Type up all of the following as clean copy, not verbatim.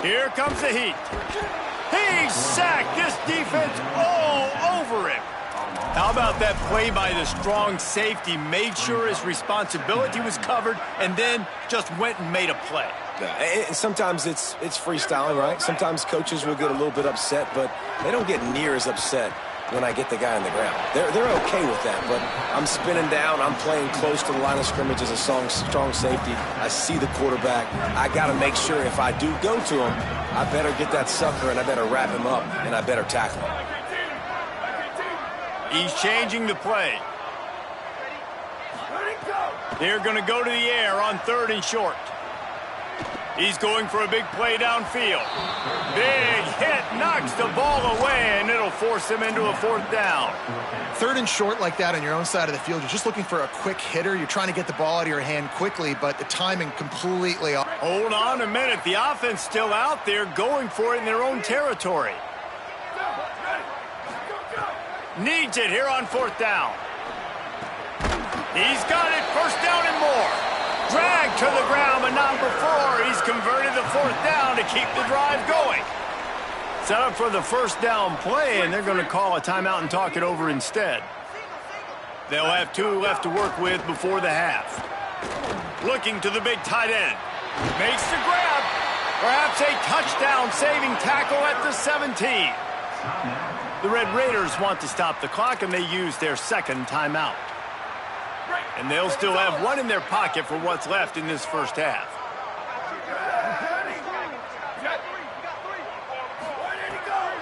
Here comes the heat. He's sacked. This defense all over him. How about that play by the strong safety? Made sure his responsibility was covered and then just went and made a play. Yeah, sometimes it's freestyling, right? Sometimes coaches will get a little bit upset, but they don't get near as upset when I get the guy on the ground. They're okay with that, but I'm spinning down. I'm playing close to the line of scrimmage as a strong safety. I see the quarterback. I got to make sure if I do go to him, I better get that sucker and I better wrap him up and I better tackle him. He's changing the play. They're going to go to the air on 3rd and short. He's going for a big play downfield. Big hit, knocks the ball away, and it'll force him into a 4th down. 3rd and short like that on your own side of the field, you're just looking for a quick hitter. You're trying to get the ball out of your hand quickly, but the timing completely off. Hold on a minute. The offense still out there going for it in their own territory. Needs it here on 4th down. He's got it. 1st down and more. Dragged to the ground, but not before. He's converted the 4th down to keep the drive going. Set up for the 1st down play, and they're going to call a timeout and talk it over instead. They'll have 2 left to work with before the half. Looking to the big tight end. Makes the grab. Perhaps a touchdown-saving tackle at the 17. The Red Raiders want to stop the clock, and they use their 2nd timeout. And they'll still have 1 in their pocket for what's left in this 1st half.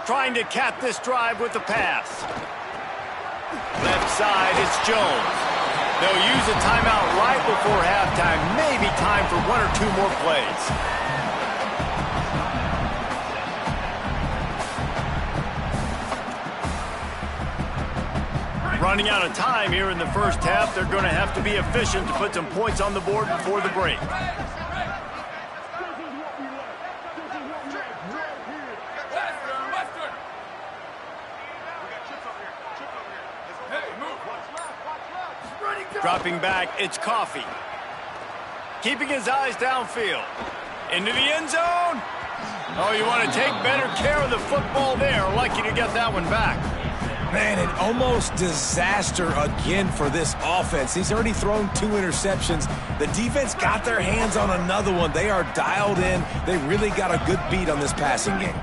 Trying to cap this drive with the pass. Left side, it's Jones. They'll use a timeout right before halftime. Maybe time for 1 or 2 more plays. Running out of time here in the 1st half. They're going to have to be efficient to put some points on the board before the break. Dropping back, it's Coffee. Keeping his eyes downfield. Into the end zone. Oh, you want to take better care of the football there. Lucky to get that one back. Man, an almost disaster again for this offense. He's already thrown 2 interceptions. The defense got their hands on another one. They are dialed in. They really got a good beat on this passing game.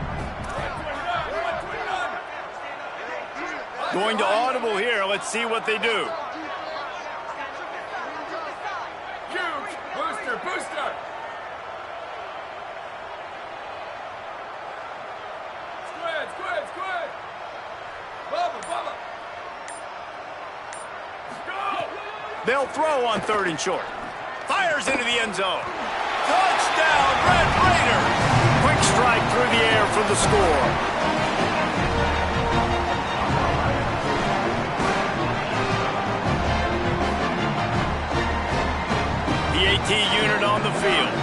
Going to audible here. Let's see what they do. Booster! Squid! Bubba! Go! They'll throw on 3rd and short. Fires into the end zone. Touchdown, Red Raiders! Quick strike through the air for the score. The AT unit on the field.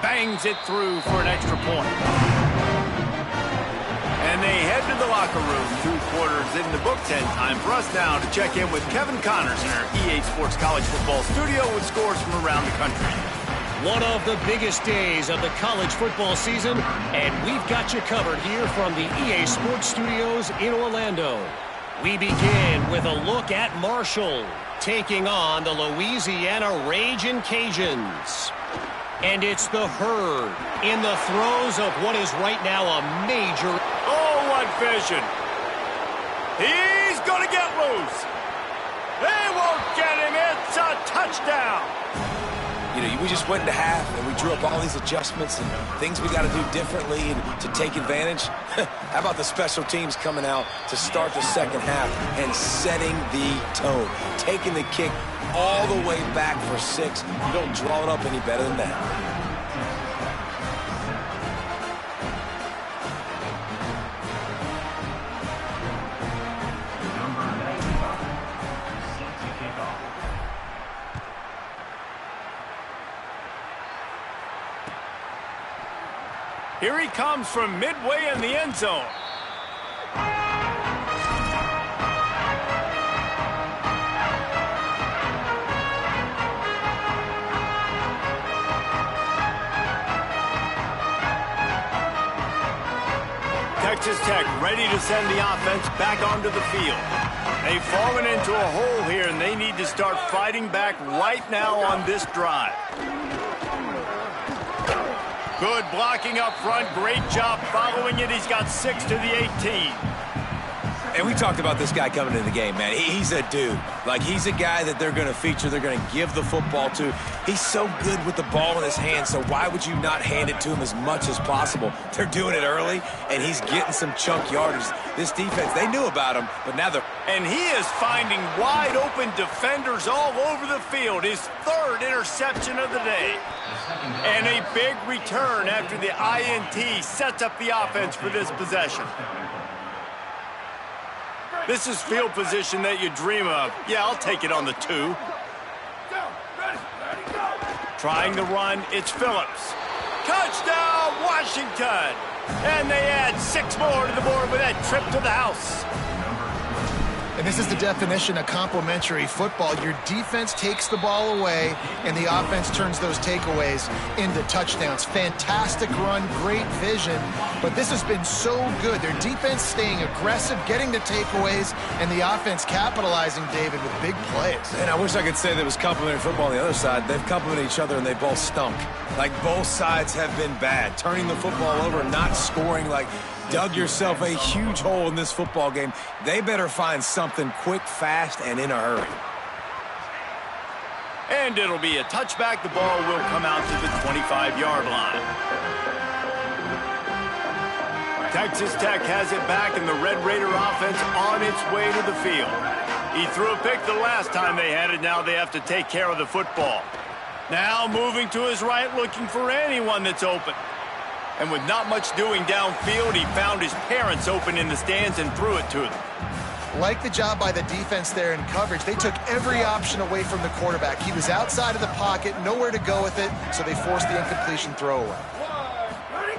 Bangs it through for an extra point. And they head to the locker room. 2 quarters in the book. 10 time for us now to check in with Kevin Connors in our EA Sports College Football Studio with scores from around the country. One of the biggest days of the college football season, and we've got you covered here from the EA Sports Studios in Orlando. We begin with a look at Marshall taking on the Louisiana Ragin' Cajuns. And it's the Herd in the throes of what is right now a major... Oh, what vision. He's going to get loose. They won't get him. It's a touchdown. You know, we just went into half and we drew up all these adjustments and things we got to do differently and to take advantage. How about the special teams coming out to start the 2nd half and setting the tone, taking the kick all the way back for 6. You don't draw it up any better than that. Here he comes from midway in the end zone. Texas Tech ready to send the offense back onto the field. They've fallen into a hole here, and they need to start fighting back right now on this drive. Good blocking up front. Great job following it. He's got 6 to the 18. And we talked about this guy coming into the game, man. He's a dude. Like, he's a guy that they're going to feature, they're going to give the football to. He's so good with the ball in his hands, so why would you not hand it to him as much as possible? They're doing it early, and he's getting some chunk yardage. This defense, they knew about him, but now they're... And he is finding wide-open defenders all over the field. His 3rd interception of the day. And a big return after the INT sets up the offense for this possession. This is field position that you dream of. Yeah, I'll take it on the 2. Trying to run, it's Phillips. Touchdown, Washington! And they add 6 more to the board with that trip to the house. And this is the definition of complementary football. Your defense takes the ball away, and the offense turns those takeaways into touchdowns. Fantastic run, great vision, but this has been so good. Their defense staying aggressive, getting the takeaways, and the offense capitalizing, David, with big plays. And I wish I could say there was complementary football on the other side. They've complemented each other, and they both stunk. Like, both sides have been bad. Turning the football over, not scoring, like... Dug yourself a huge hole in this football game. They better find something quick, fast, and in a hurry. And it'll be a touchback. The ball will come out to the 25-yard line. Texas Tech has it back, and the Red Raider offense on its way to the field. He threw a pick the last time they had it. Now they have to take care of the football. Now moving to his right, looking for anyone that's open. And with not much doing downfield, he found his parents open in the stands and threw it to them. Like the job by the defense there in coverage. They took every option away from the quarterback. He was outside of the pocket, nowhere to go with it, so they forced the incompletion throwaway.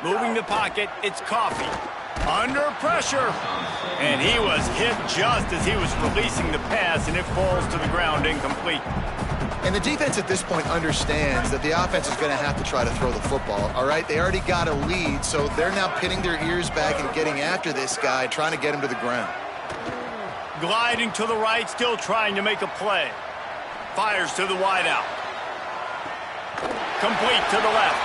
Moving the pocket, it's Coffee. Under pressure. And he was hit just as he was releasing the pass, and it falls to the ground incomplete. And the defense at this point understands that the offense is going to have to try to throw the football, all right? They already got a lead, so they're now pinning their ears back and getting after this guy, trying to get him to the ground. Gliding to the right, still trying to make a play. Fires to the wideout. Complete to the left.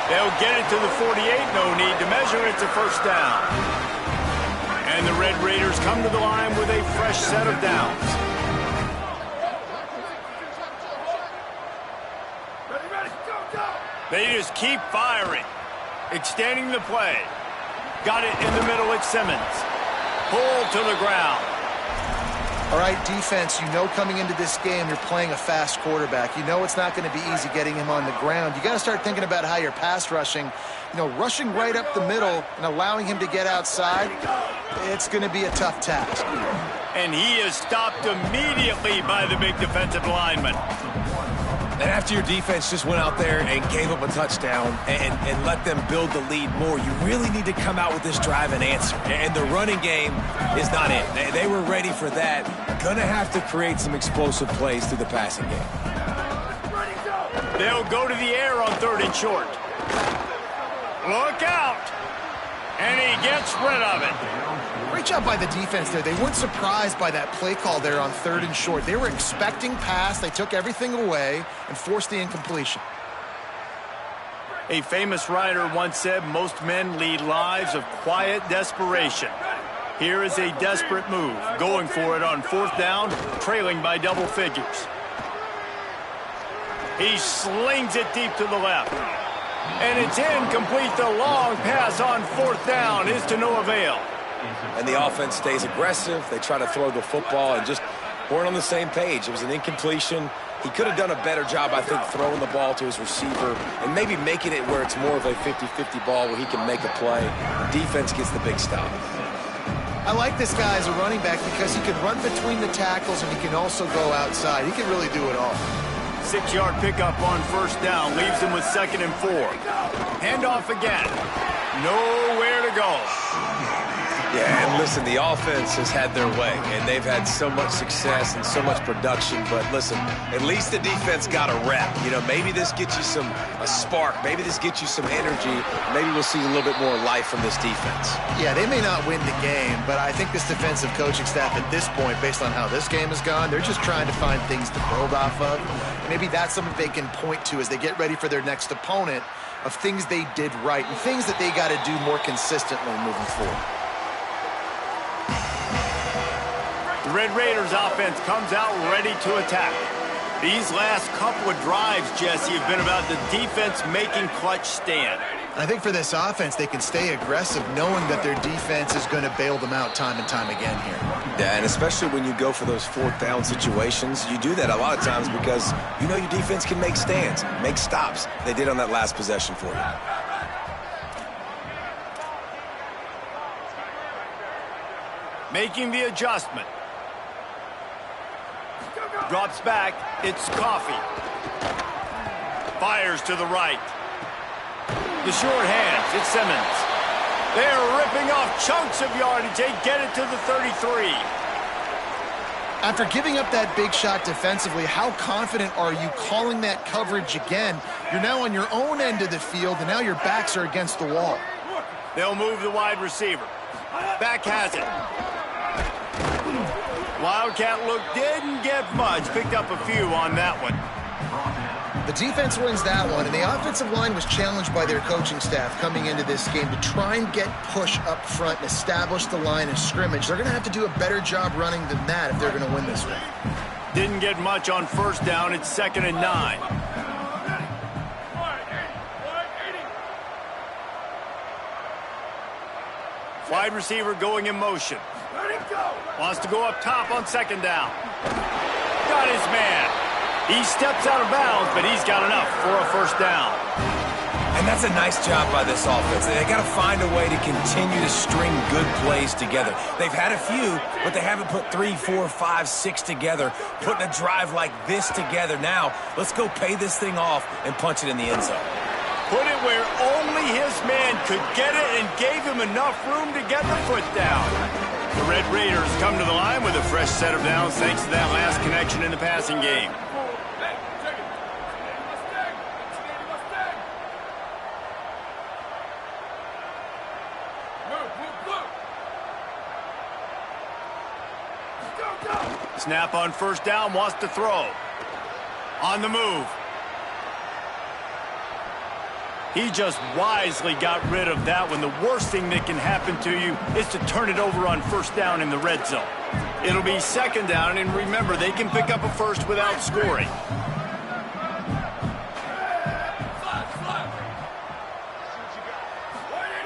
They'll get it to the 48, no need to measure, it's a first down. And the Red Raiders come to the line with a fresh set of downs. They just keep firing. Extending the play. Got it in the middle with Simmons. Pulled to the ground. All right, defense, you know coming into this game you're playing a fast quarterback. You know it's not going to be easy getting him on the ground. You got to start thinking about how you're pass rushing. You know, rushing right up the middle and allowing him to get outside, it's going to be a tough task. And he is stopped immediately by the big defensive lineman. And after your defense just went out there and gave up a touchdown and let them build the lead more, you really need to come out with this drive and answer. And the running game is not it. They were ready for that. Going to have to create some explosive plays through the passing game. They'll go to the air on 3rd and short. Look out! And he gets rid of it. Great job by the defense there. They weren't surprised by that play call there on 3rd and short. They were expecting pass. They took everything away and forced the incompletion. A famous writer once said, most men lead lives of quiet desperation. Here is a desperate move, going for it on 4th down, trailing by double figures. He slings it deep to the left. And it's incomplete. The long pass on 4th down is to no avail. And the offense stays aggressive. They try to throw the football and just weren't on the same page. It was an incompletion. He could have done a better job, I think, throwing the ball to his receiver and maybe making it where it's more of a 50-50 ball where he can make a play. Defense gets the big stop. I like this guy as a running back because he can run between the tackles and he can also go outside. He can really do it all. 6-yard pickup on 1st down. Leaves him with 2nd and 4. Handoff again. Nowhere to go. Yeah, and listen, the offense has had their way, and they've had so much success and so much production. But listen, at least the defense got a rep. You know, maybe this gets you a spark. Maybe this gets you some energy. Maybe we'll see a little bit more life from this defense. Yeah, they may not win the game, but I think this defensive coaching staff at this point, based on how this game has gone, they're just trying to find things to build off of. Maybe that's something they can point to as they get ready for their next opponent, of things they did right and things that they got to do more consistently moving forward. The Red Raiders offense comes out ready to attack. These last couple of drives, Jesse, have been about the defense making clutch stand. I think for this offense, they can stay aggressive knowing that their defense is going to bail them out time and time again here. Yeah, and especially when you go for those fourth down situations, you do that a lot of times because you know your defense can make stands, make stops. They did on that last possession for you. Making the adjustment. Drops back. It's Coffee. Fires to the right. The short hands. It's Simmons. They're ripping off chunks of yardage. They get it to the 33. After giving up that big shot defensively, how confident are you calling that coverage again? You're now on your own end of the field, and now your backs are against the wall. They'll move the wide receiver. Back has it. Wildcat look didn't get much. Picked up a few on that one. The defense wins that one, and the offensive line was challenged by their coaching staff coming into this game to try and get push up front and establish the line of scrimmage. They're going to have to do a better job running than that if they're going to win this one. Didn't get much on first down. It's 2nd and 9. Wide receiver going in motion. Wants to go up top on 2nd down. Got his man. He steps out of bounds, but he's got enough for a first down. And that's a nice job by this offense. They got to find a way to continue to string good plays together. They've had a few, but they haven't put 3, 4, 5, 6 together. Putting a drive like this together now, let's go pay this thing off and punch it in the end zone. Put it where only his man could get it and gave him enough room to get the foot down. The Red Raiders come to the line with a fresh set of downs thanks to that last connection in the passing game. Snap on first down, wants to throw. On the move. He just wisely got rid of that one. The worst thing that can happen to you is to turn it over on first down in the red zone. It'll be 2nd down, and remember, they can pick up a first without scoring.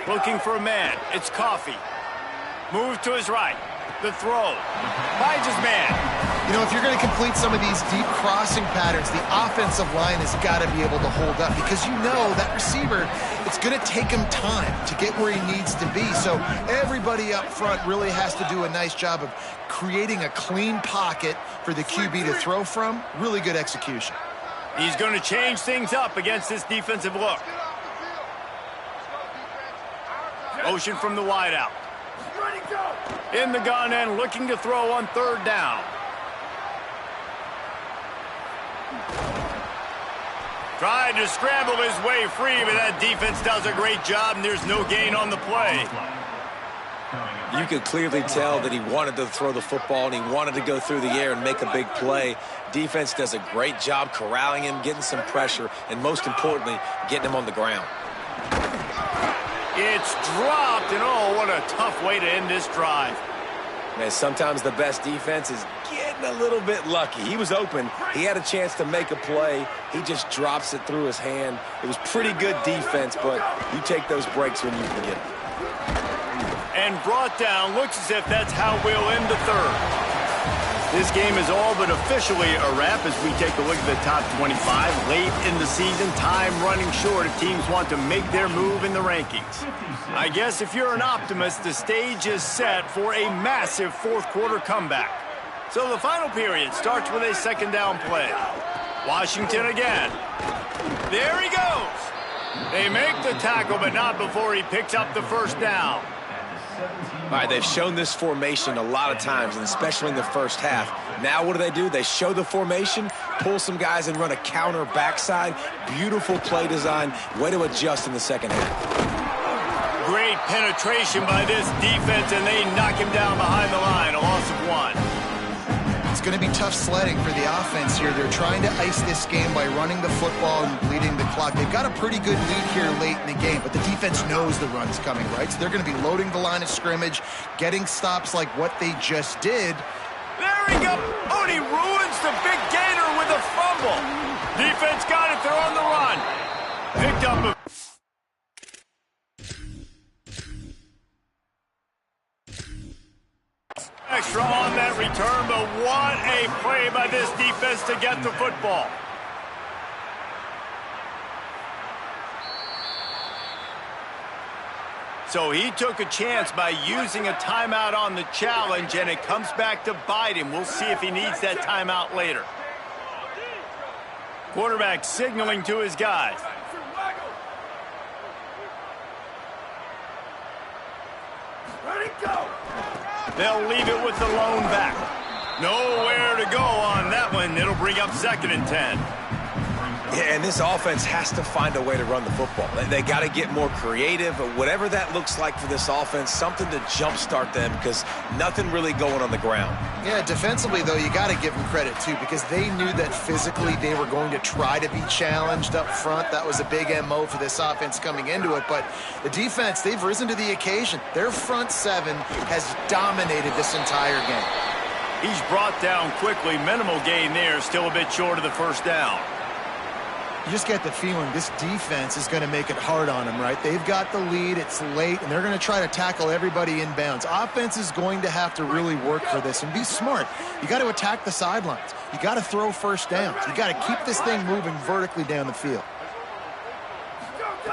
Looking for a man. It's Coffee. Moves to his right. The throw. Finds his man. You know, if you're going to complete some of these deep crossing patterns, the offensive line has got to be able to hold up because you know that receiver, it's going to take him time to get where he needs to be. So everybody up front really has to do a nice job of creating a clean pocket for the QB to throw from. Really good execution. He's going to change things up against this defensive look. Motion from the wideout. In the gun and looking to throw on 3rd down. Tried to scramble his way free, but that defense does a great job, and there's no gain on the play. You could clearly tell that he wanted to throw the football and he wanted to go through the air and make a big play. Defense does a great job corralling him, getting some pressure, and most importantly, getting him on the ground. It's dropped, and oh, what a tough way to end this drive. Man, sometimes the best defense is getting a little bit lucky. He was open. He had a chance to make a play. He just drops it through his hand. It was pretty good defense, but you take those breaks when you can get them. And brought down. Looks as if that's how we'll end the 3rd. This game is all but officially a wrap as we take a look at the top 25. Late in the season, time running short if teams want to make their move in the rankings. I guess if you're an optimist, the stage is set for a massive 4th quarter comeback. So the final period starts with a 2nd down play. Washington again. There he goes. They make the tackle, but not before he picks up the first down. All right, they've shown this formation a lot of times, and especially in the first half. Now what do? They show the formation, pull some guys and run a counter backside. Beautiful play design. Way to adjust in the second half. Great penetration by this defense, and they knock him down behind the line. A loss of 1. It's going to be tough sledding for the offense here. They're trying to ice this game by running the football and bleeding the clock. They've got a pretty good lead here late in the game, but the defense knows the run's coming, right? So they're going to be loading the line of scrimmage, getting stops like what they just did. There he goes. Oh, and he ruins the big gainer with a fumble. Defense got it. They're on the run. Picked up a... extra on that return, but what a play by this defense to get the football. So he took a chance by using a timeout on the challenge, and it comes back to bite him. We'll see if he needs that timeout later. Quarterback signaling to his guys. Ready, go! They'll leave it with the lone back. Nowhere to go on that one. It'll bring up 2nd and 10. Yeah, and this offense has to find a way to run the football. They got to get more creative, but whatever that looks like for this offense, something to jumpstart them because nothing really going on the ground. Yeah, defensively, though, you got to give them credit, too, because they knew that physically they were going to try to be challenged up front. That was a big MO for this offense coming into it, but the defense, they've risen to the occasion. Their front 7 has dominated this entire game. He's brought down quickly. Minimal gain there, still a bit short of the first down. You just get the feeling this defense is going to make it hard on them, right? They've got the lead, it's late, and they're going to try to tackle everybody inbounds. Offense is going to have to really work for this and be smart. You got to attack the sidelines. You got to throw first downs. You got to keep this thing moving vertically down the field.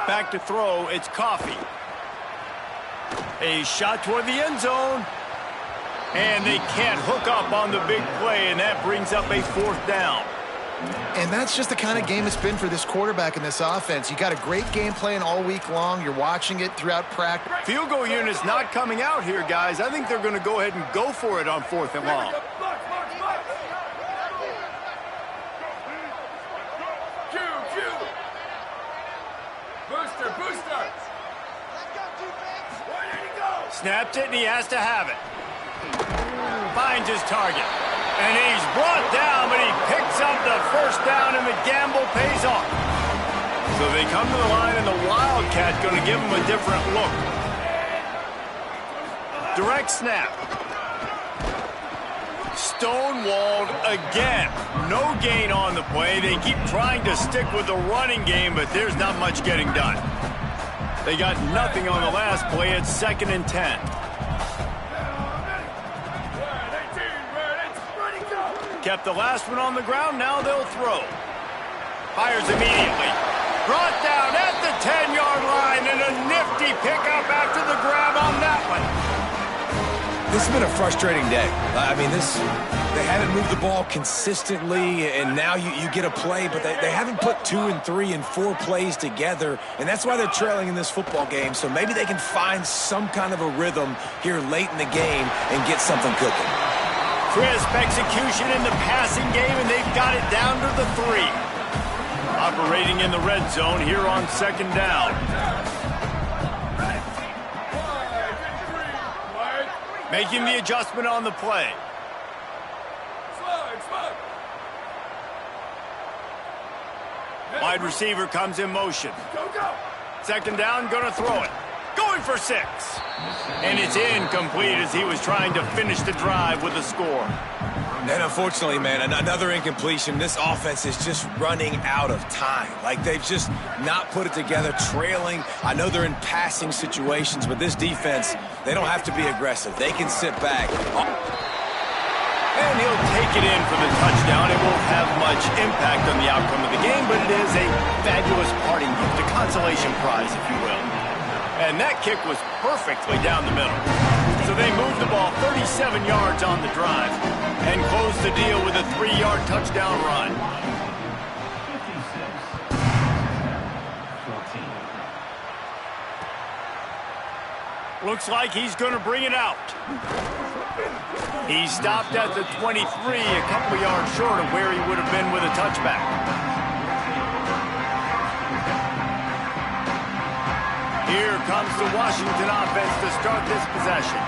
Back to throw, it's Coffee. A shot toward the end zone. And they can't hook up on the big play, and that brings up a 4th down. And that's just the kind of game it's been for this quarterback and this offense. You got a great game plan all week long. You're watching it throughout practice. Field goal unit's not coming out here, guys. I think they're going to go ahead and go for it on 4th and long. Booster! Snapped it, and he has to have it. Finds his target. And he's brought down, but he picks up the first down, and the gamble pays off. So they come to the line, and the Wildcat going to give him a different look. Direct snap. Stonewalled again. No gain on the play. They keep trying to stick with the running game, but there's not much getting done. They got nothing on the last play. It's 2nd and 10. Kept the last one on the ground. Now they'll throw. Fires immediately. Brought down at the 10-yard line, and a nifty pickup after the grab on that one. This has been a frustrating day. I mean, they haven't moved the ball consistently, and now you get a play, but they haven't put 2 and 3 and 4 plays together, and that's why they're trailing in this football game. So maybe they can find some kind of a rhythm here late in the game and get something cooking. Crisp execution in the passing game, and they've got it down to the 3. Operating in the red zone here on 2nd down. Making the adjustment on the play. Wide receiver comes in motion. 2nd down, gonna throw it. Going for 6. And it's incomplete as he was trying to finish the drive with a score. And unfortunately, man, another incompletion. This offense is just running out of time. Like, they've just not put it together, trailing. I know they're in passing situations, but this defense, they don't have to be aggressive. They can sit back. And he'll take it in for the touchdown. It won't have much impact on the outcome of the game, but it is a fabulous parting gift, a consolation prize, if you will. And that kick was perfectly down the middle. So they moved the ball 37 yards on the drive and closed the deal with a 3-yard touchdown run. Looks like he's going to bring it out. He stopped at the 23, a couple yards short of where he would have been with a touchback. Here comes the Washington offense to start this possession.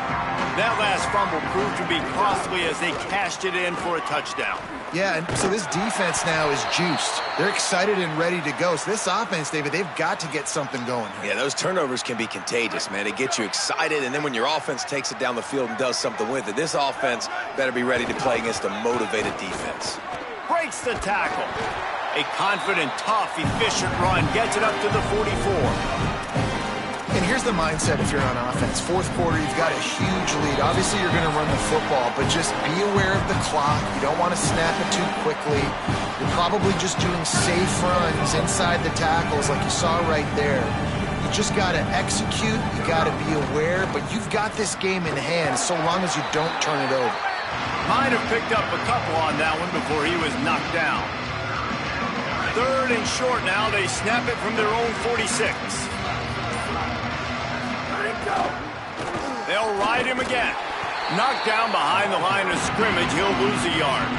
That last fumble proved to be costly as they cashed it in for a touchdown. Yeah, and so this defense now is juiced. They're excited and ready to go. So this offense, David, they've got to get something going here. Yeah, those turnovers can be contagious, man. It gets you excited, and then when your offense takes it down the field and does something with it, this offense better be ready to play against a motivated defense. Breaks the tackle. A confident, tough, efficient run gets it up to the 44. And here's the mindset if you're on offense. Fourth quarter, you've got a huge lead. Obviously, you're going to run the football, but just be aware of the clock. You don't want to snap it too quickly. You're probably just doing safe runs inside the tackles like you saw right there. You just got to execute. You got to be aware, but you've got this game in hand so long as you don't turn it over. Might have picked up a couple on that one before he was knocked down. Third and short now. They snap it from their own 46. They'll ride him again. Knocked down behind the line of scrimmage. He'll lose a yard.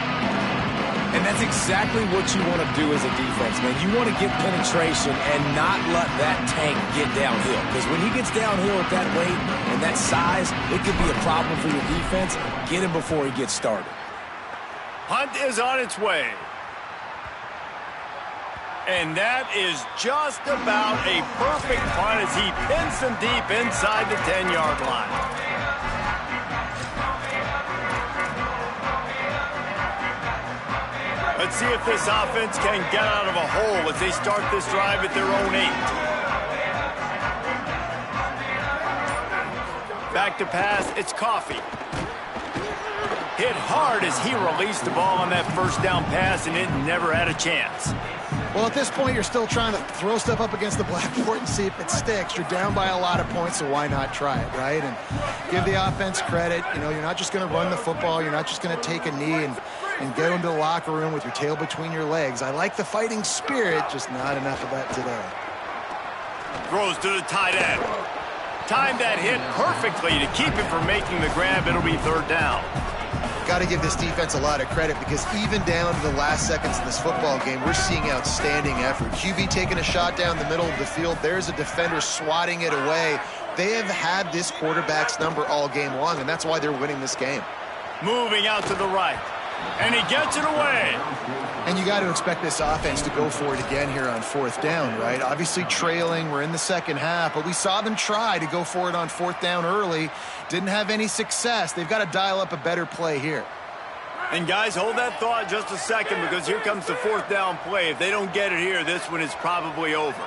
And that's exactly what you want to do as a defense, man. You want to get penetration and not let that tank get downhill. Because when he gets downhill at that weight and that size, it could be a problem for your defense. Get him before he gets started. Hunt is on its way. And that is just about a perfect punt as he pins them deep inside the 10-yard line. Let's see if this offense can get out of a hole as they start this drive at their own 8. Back to pass, it's Coffee. Hit hard as he released the ball on that first down pass, and it never had a chance. Well, at this point, you're still trying to throw stuff up against the blackboard and see if it sticks. You're down by a lot of points, so why not try it, right? And give the offense credit. You know, you're not just going to run the football. You're not just going to take a knee and go into the locker room with your tail between your legs. I like the fighting spirit, just not enough of that today. Throws to the tight end. Timed that hit perfectly to keep him from making the grab. It'll be third down. Got to give this defense a lot of credit because even down to the last seconds of this football game, we're seeing outstanding effort. QB taking a shot down the middle of the field. There's a defender swatting it away. They have had this quarterback's number all game long, and that's why they're winning this game. Moving out to the right, and he gets it away. And you got to expect this offense to go for it again here on fourth down, right? Obviously trailing, we're in the second half, but we saw them try to go for it on fourth down early. Didn't have any success. They've got to dial up a better play here. And guys, hold that thought just a second because here comes the fourth down play. If they don't get it here, this one is probably over.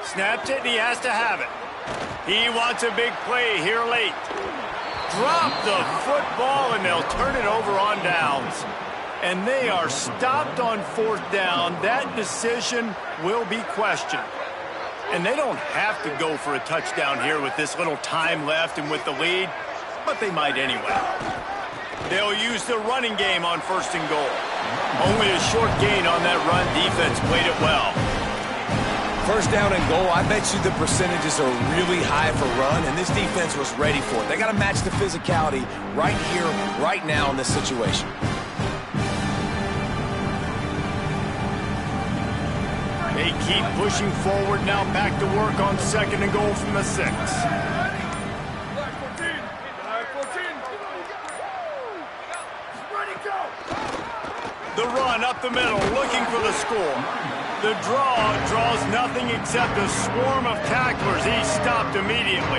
Snaps it, and he has to have it. He wants a big play here late. Drop the football, and they'll turn it over on downs. And they are stopped on fourth down. That decision will be questioned. And they don't have to go for a touchdown here with this little time left and with the lead, but they might anyway. They'll use the running game on first and goal. Only a short gain on that run. Defense played it well. First down and goal, I bet you the percentages are really high for run, and this defense was ready for it. They got to match the physicality right here, right now in this situation. They keep pushing forward now, back to work on second and goal from the 6. The run up the middle, looking for the score. The draw draws nothing except a swarm of tacklers. He's stopped immediately.